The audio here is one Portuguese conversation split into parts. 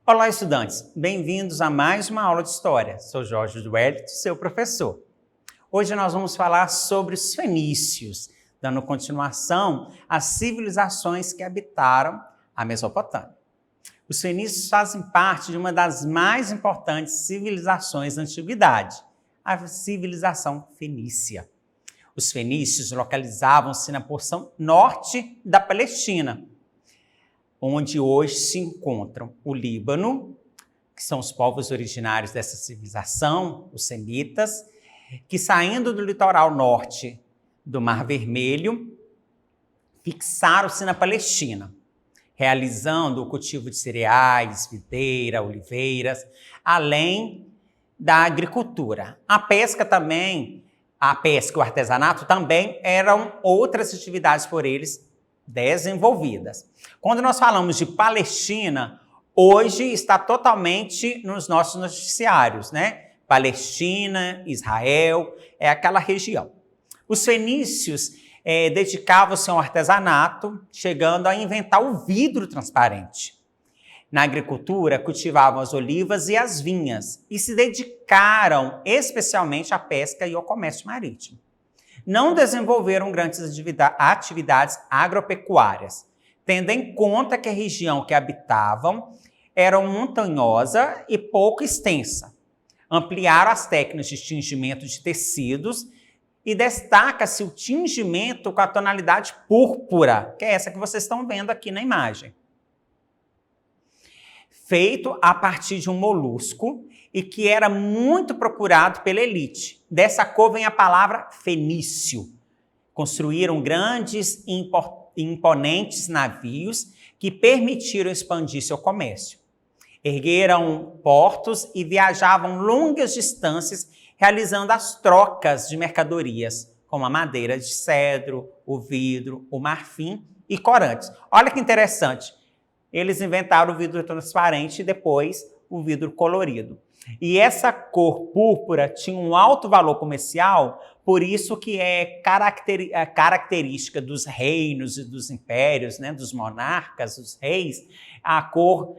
Olá, estudantes! Bem-vindos a mais uma aula de História. Sou Jorge Duélito, seu professor. Hoje nós vamos falar sobre os fenícios, dando continuação às civilizações que habitaram a Mesopotâmia. Os fenícios fazem parte de uma das mais importantes civilizações da antiguidade, a civilização fenícia. Os fenícios localizavam-se na porção norte da Palestina, onde hoje se encontram o Líbano, que são os povos originários dessa civilização, os semitas, que saindo do litoral norte do Mar Vermelho, fixaram-se na Palestina, realizando o cultivo de cereais, videira, oliveiras, além da agricultura. A pesca também, a pesca e o artesanato também eram outras atividades por eles desenvolvidas. Quando nós falamos de Palestina, hoje está totalmente nos nossos noticiários, né? Palestina, Israel, é aquela região. Os fenícios dedicavam-se ao artesanato, chegando a inventar o vidro transparente. Na agricultura, cultivavam as olivas e as vinhas e se dedicaram especialmente à pesca e ao comércio marítimo. Não desenvolveram grandes atividades agropecuárias, tendo em conta que a região que habitavam era montanhosa e pouco extensa. Ampliaram as técnicas de tingimento de tecidos e destaca-se o tingimento com a tonalidade púrpura, que é essa que vocês estão vendo aqui na imagem. Feito a partir de um molusco e que era muito procurado pela elite. Dessa cor vem a palavra fenício. Construíram grandes e imponentes navios que permitiram expandir seu comércio. Ergueram portos e viajavam longas distâncias, realizando as trocas de mercadorias, como a madeira de cedro, o vidro, o marfim e corantes. Olha que interessante. Eles inventaram o vidro transparente e depois o vidro colorido. E essa cor púrpura tinha um alto valor comercial, por isso que é característica dos reinos e dos impérios, né, dos monarcas, dos reis, a cor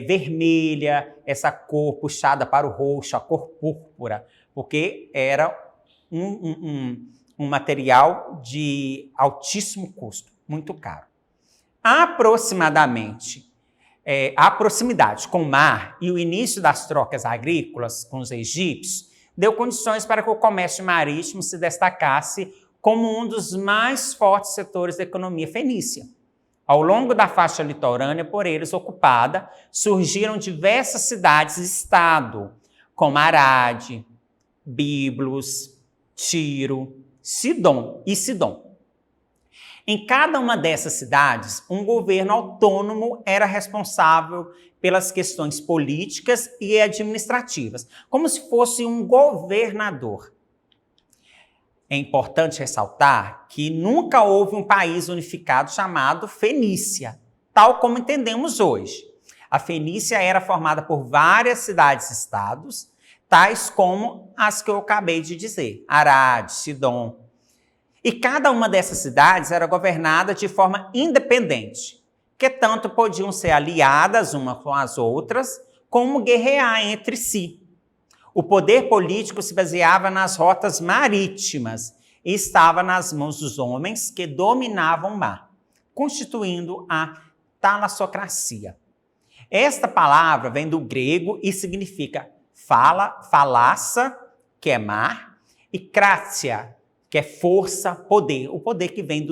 vermelha, essa cor puxada para o roxo, a cor púrpura, porque era um material de altíssimo custo, muito caro. A proximidade com o mar e o início das trocas agrícolas com os egípcios deu condições para que o comércio marítimo se destacasse como um dos mais fortes setores da economia fenícia. Ao longo da faixa litorânea por eles ocupada, surgiram diversas cidades-estado, como Arade, Biblos, Tiro, Sidom. Em cada uma dessas cidades, um governo autônomo era responsável pelas questões políticas e administrativas, como se fosse um governador. É importante ressaltar que nunca houve um país unificado chamado Fenícia, tal como entendemos hoje. A Fenícia era formada por várias cidades-estados, tais como as que eu acabei de dizer, Arade, Sidom. E cada uma dessas cidades era governada de forma independente, que tanto podiam ser aliadas umas com as outras, como guerrear entre si. O poder político se baseava nas rotas marítimas e estava nas mãos dos homens que dominavam o mar, constituindo a talassocracia. Esta palavra vem do grego e significa falassa, que é mar, e kratia, que é força, poder, o poder que vem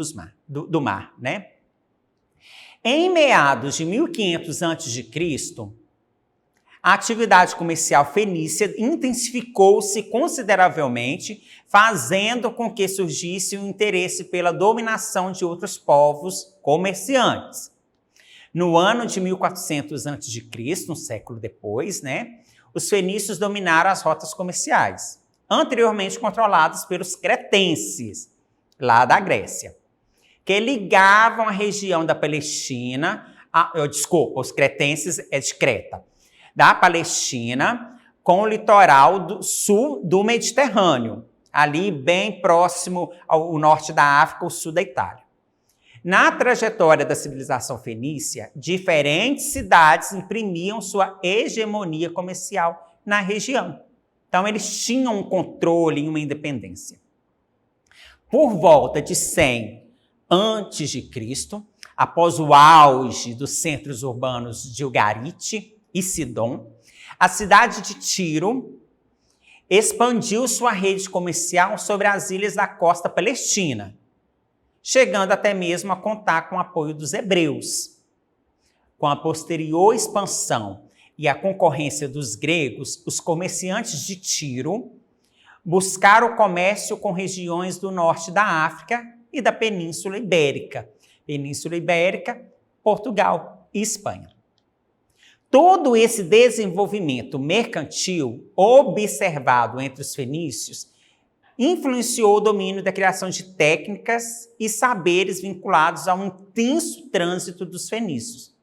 do mar, né? Em meados de 1500 a.C., a atividade comercial fenícia intensificou-se consideravelmente, fazendo com que surgisse um interesse pela dominação de outros povos comerciantes. No ano de 1400 a.C., um século depois, né, os fenícios dominaram as rotas comerciais, anteriormente controlados pelos cretenses, lá da Grécia, que ligavam a região da Palestina, os cretenses é de Creta, da Palestina com o litoral do sul do Mediterrâneo, ali bem próximo ao norte da África, o sul da Itália. Na trajetória da civilização fenícia, diferentes cidades imprimiam sua hegemonia comercial na região. Então, eles tinham um controle e uma independência. Por volta de 100 a.C., após o auge dos centros urbanos de Ugarite e Sidom, a cidade de Tiro expandiu sua rede comercial sobre as ilhas da costa palestina, chegando até mesmo a contar com o apoio dos hebreus. Com a posterior expansão e a concorrência dos gregos, os comerciantes de Tiro buscaram o comércio com regiões do norte da África e da Península Ibérica. Península Ibérica, Portugal e Espanha. Todo esse desenvolvimento mercantil observado entre os fenícios influenciou o domínio da criação de técnicas e saberes vinculados ao intenso trânsito dos fenícios,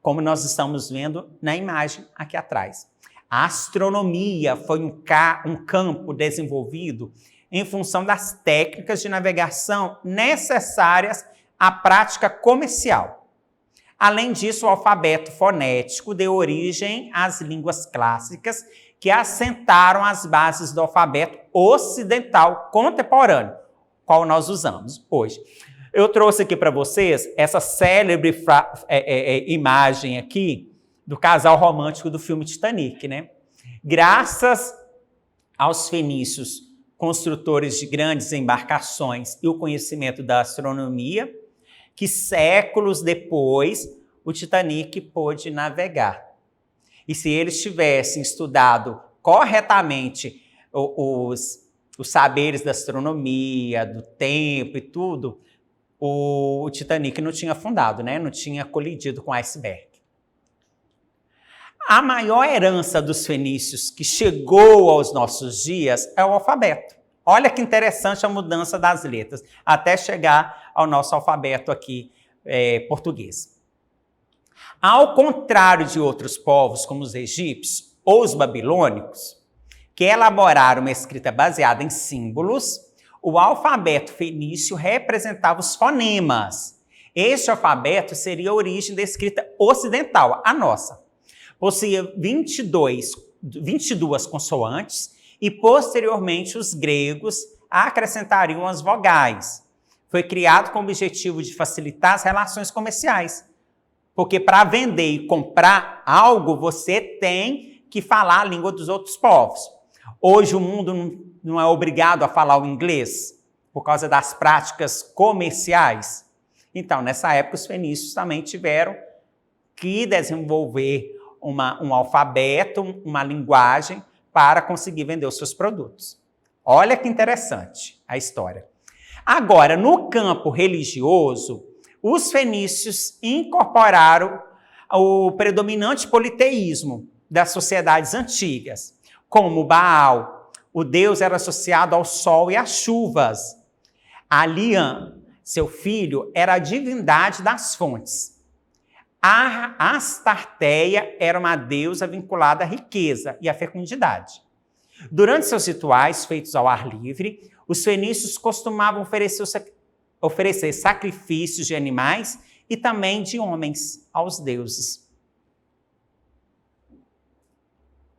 como nós estamos vendo na imagem aqui atrás. A astronomia foi um campo desenvolvido em função das técnicas de navegação necessárias à prática comercial. Além disso, o alfabeto fonético deu origem às línguas clássicas que assentaram as bases do alfabeto ocidental contemporâneo, qual nós usamos hoje. Eu trouxe aqui para vocês essa célebre imagem aqui do casal romântico do filme Titanic, né? Graças aos fenícios, construtores de grandes embarcações e o conhecimento da astronomia, que séculos depois o Titanic pôde navegar. E se eles tivessem estudado corretamente os saberes da astronomia, do tempo e tudo, o Titanic não tinha afundado, né? Não tinha colidido com o iceberg. A maior herança dos fenícios que chegou aos nossos dias é o alfabeto. Olha que interessante a mudança das letras, até chegar ao nosso alfabeto aqui português. Ao contrário de outros povos, como os egípcios ou os babilônicos, que elaboraram uma escrita baseada em símbolos, o alfabeto fenício representava os fonemas. Este alfabeto seria a origem da escrita ocidental, a nossa. Possuía 22 consoantes e, posteriormente, os gregos acrescentariam as vogais. Foi criado com o objetivo de facilitar as relações comerciais. Porque para vender e comprar algo, você tem que falar a língua dos outros povos. Hoje o mundo não é obrigado a falar o inglês por causa das práticas comerciais. Então, nessa época, os fenícios também tiveram que desenvolver um alfabeto, uma linguagem para conseguir vender os seus produtos. Olha que interessante a história. Agora, no campo religioso, os fenícios incorporaram o predominante politeísmo das sociedades antigas, como Baal. O deus era associado ao sol e às chuvas. Alian, seu filho, era a divindade das fontes. A Astarteia era uma deusa vinculada à riqueza e à fecundidade. Durante seus rituais feitos ao ar livre, os fenícios costumavam oferecer sacrifícios de animais e também de homens aos deuses.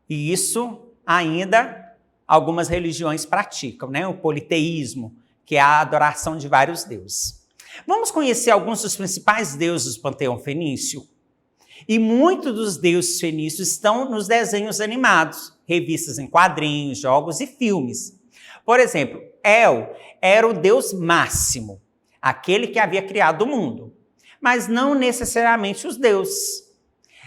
E isso ainda algumas religiões praticam, né? O politeísmo, que é a adoração de vários deuses. Vamos conhecer alguns dos principais deuses do panteão fenício? E muitos dos deuses fenícios estão nos desenhos animados, revistas em quadrinhos, jogos e filmes. Por exemplo, El era o deus máximo, aquele que havia criado o mundo, mas não necessariamente os deuses.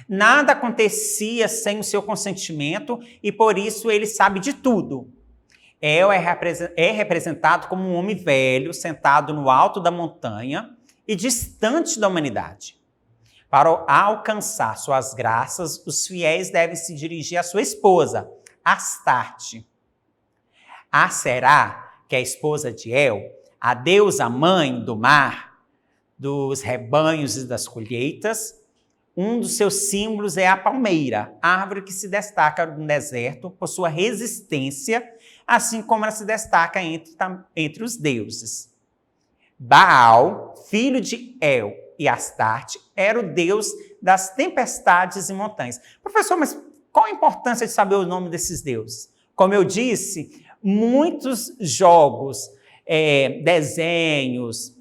Nada acontecia sem o seu consentimento e por isso ele sabe de tudo. El é representado como um homem velho, sentado no alto da montanha e distante da humanidade. Para alcançar suas graças, os fiéis devem se dirigir à sua esposa, Astarte. Aserá, que é a esposa de El, a deusa mãe do mar, dos rebanhos e das colheitas, um dos seus símbolos é a palmeira, árvore que se destaca no deserto por sua resistência, assim como ela se destaca entre os deuses. Baal, filho de El e Astarte, era o deus das tempestades e montanhas. Professor, mas qual a importância de saber o nome desses deuses? Como eu disse, muitos jogos, desenhos,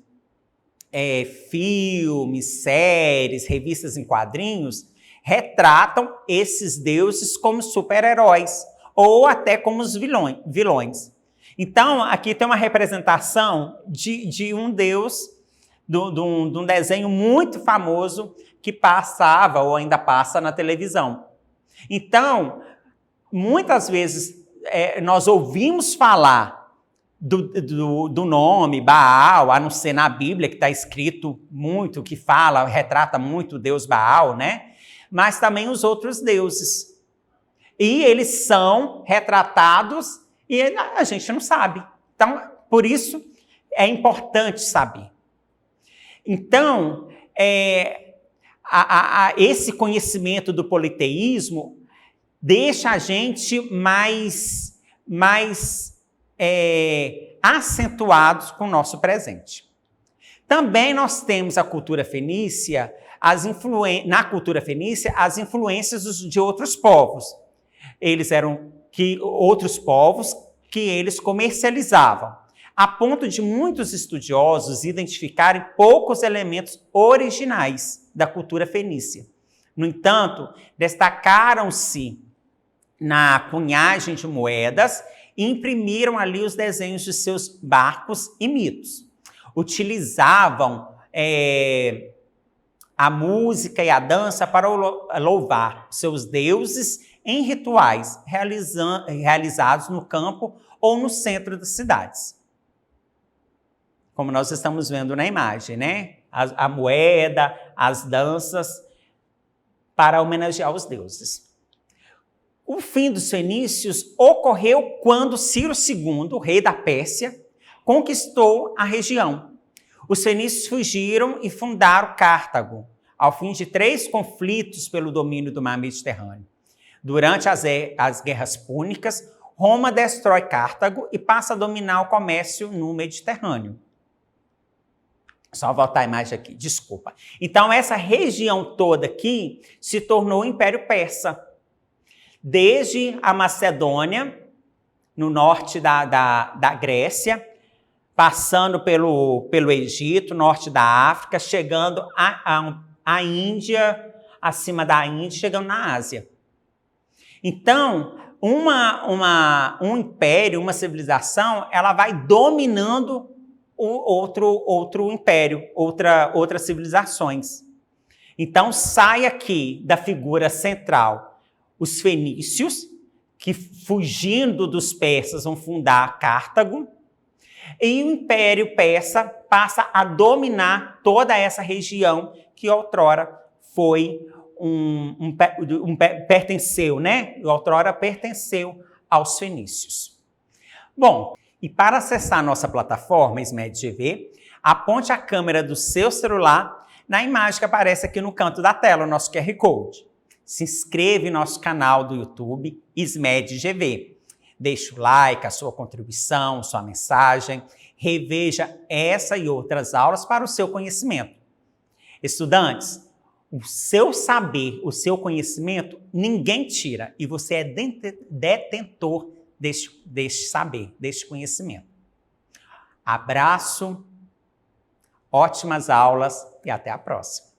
filmes, séries, revistas em quadrinhos, retratam esses deuses como super-heróis ou até como os vilões. Então, aqui tem uma representação de um deus, de um desenho muito famoso que passava ou ainda passa na televisão. Então, muitas vezes nós ouvimos falar do nome Baal, a não ser na Bíblia, que está escrito muito, que fala, retrata muito o deus Baal, né? Mas também os outros deuses. E eles são retratados e a gente não sabe. Então, por isso, é importante saber. Então, esse conhecimento do politeísmo deixa a gente mais acentuados com o nosso presente. Também nós temos a cultura fenícia, na cultura fenícia, as influências de outros povos. Eles eram outros povos que eles comercializavam, a ponto de muitos estudiosos identificarem poucos elementos originais da cultura fenícia. No entanto, destacaram-se na cunhagem de moedas e imprimiram ali os desenhos de seus barcos e mitos. Utilizavam a música e a dança para louvar seus deuses em rituais realizados no campo ou no centro das cidades. Como nós estamos vendo na imagem, né? A moeda, as danças, para homenagear os deuses. O fim dos fenícios ocorreu quando Ciro II, o rei da Pérsia, conquistou a região. Os fenícios fugiram e fundaram Cartago, ao fim de 3 conflitos pelo domínio do mar Mediterrâneo. Durante as guerras púnicas, Roma destrói Cartago e passa a dominar o comércio no Mediterrâneo. Só voltar a imagem aqui, desculpa. Então, essa região toda aqui se tornou o Império Persa. Desde a Macedônia, no norte da Grécia, passando pelo Egito, norte da África, chegando à Índia, acima da Índia, chegando na Ásia. Então, um império, uma civilização, ela vai dominando outro império, outras civilizações. Então, sai aqui da figura central os fenícios, que fugindo dos persas vão fundar Cartago, e o Império Persa passa a dominar toda essa região que outrora foi pertenceu, né? Outrora pertenceu aos fenícios. Bom, e para acessar a nossa plataforma SMED-GV, aponte a câmera do seu celular na imagem que aparece aqui no canto da tela, o nosso QR Code. Se inscreva em nosso canal do YouTube SMED-GV. Deixe o like, a sua contribuição, sua mensagem. Reveja essa e outras aulas para o seu conhecimento. Estudantes, o seu saber, o seu conhecimento, ninguém tira. E você é detentor deste saber, deste conhecimento. Abraço, ótimas aulas e até a próxima.